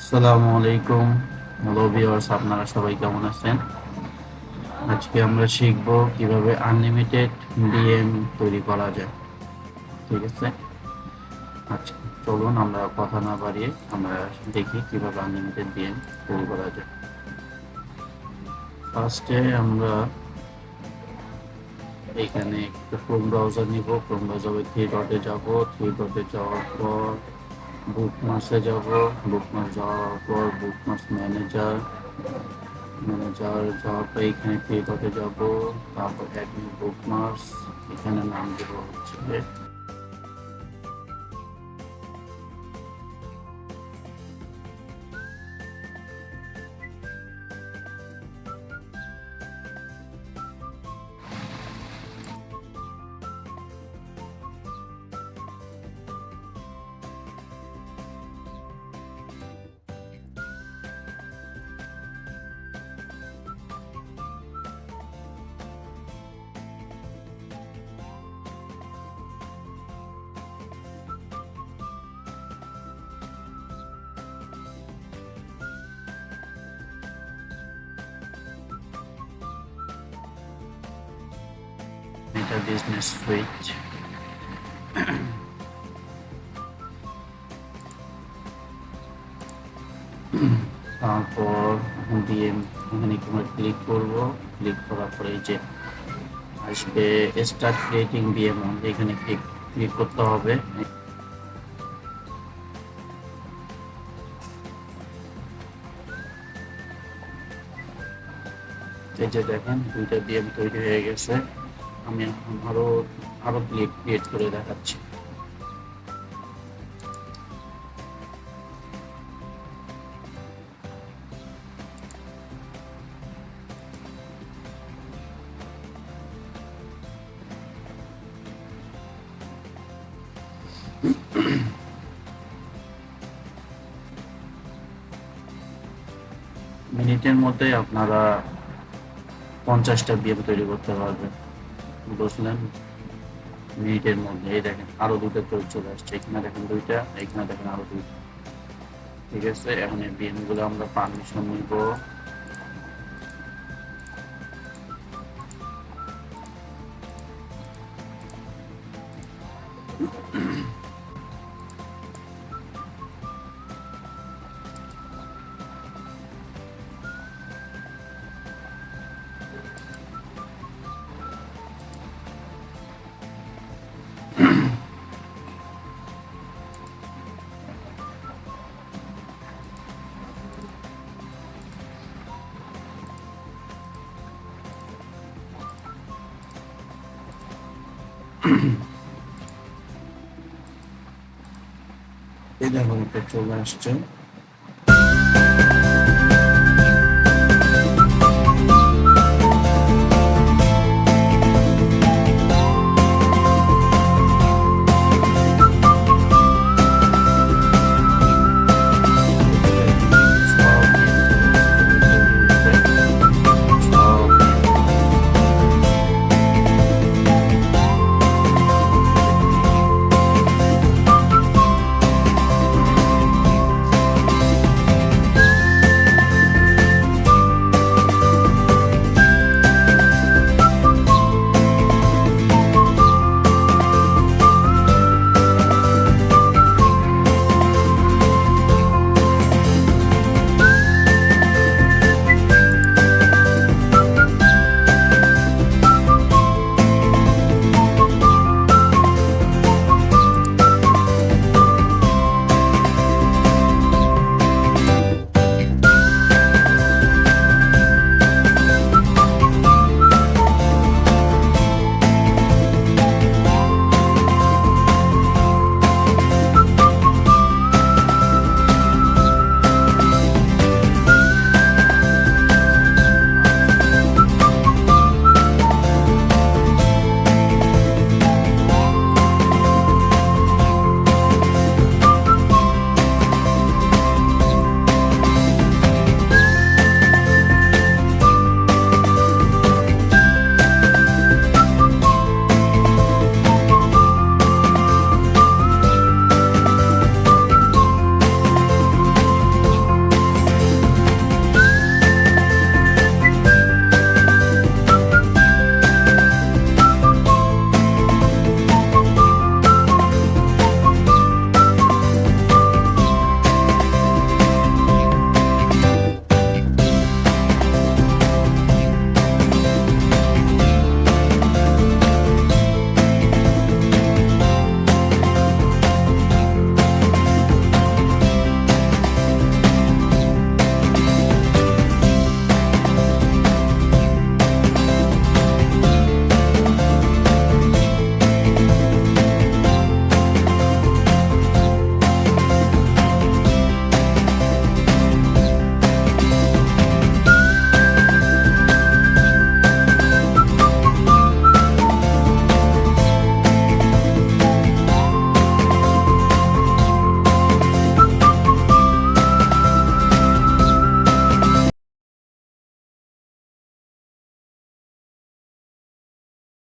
আসসালামু আলাইকুম। Hello viewers, আপনারা সবাই কেমন আছেন? আজকে আমরা শিখব কিভাবে আনলিমিটেড ডিএম তৈরি করা যায়। ঠিক আছে, আচ্ছা চলুন আমরা কথা না বাড়িয়ে আমরা দেখি কিভাবে আনলিমিটেড ডিএম তৈরি করা যায়। ফার্স্টে আমরা এখানে একটা ক্রোম ব্রাউজার নিব। ক্রোম ব্রাউজারে থ্রি ডটে যাব। থ্রি ডটে যাওয়ার পর বুকমার্কসে যাব। বুকমার্কস যাওয়ার পর বুকমার্কস ম্যানেজার যাওয়ার পর এখানে থ্রি ডটে যাব। তারপর অ্যাড নিউ বুকমার্কস, এখানে নাম দেবো হচ্ছে মেটা বিজনেস সুইচ। তারপর ডিএম এখানে আমরা ক্লিক করব। ক্লিক করার পরে এই যে আসবে স্টার্ট ক্রিয়েটিং ডিএম, এখানে ক্লিক করতে হবে। এই যে দেখেন দুইটা ডিএম তৈরি হয়ে গেছে। আমি এখন আরো ক্রিয়েট করে দেখাচ্ছি। মিনিটের মধ্যে আপনারা 50টা ডিএম তৈরি করতে পারবেন, বুঝলেন? মিনিটের মধ্যে এই দেখেন আরো দুটো তৈরি চলে আসছে। এখানে দেখেন দুইটা, এখানে দেখেন আরো দুইটা। ঠিক আছে, এখন এই ডিএম গুলো আমরা পারমিশন নিব। এই দেখুন এটা চলে আসছে।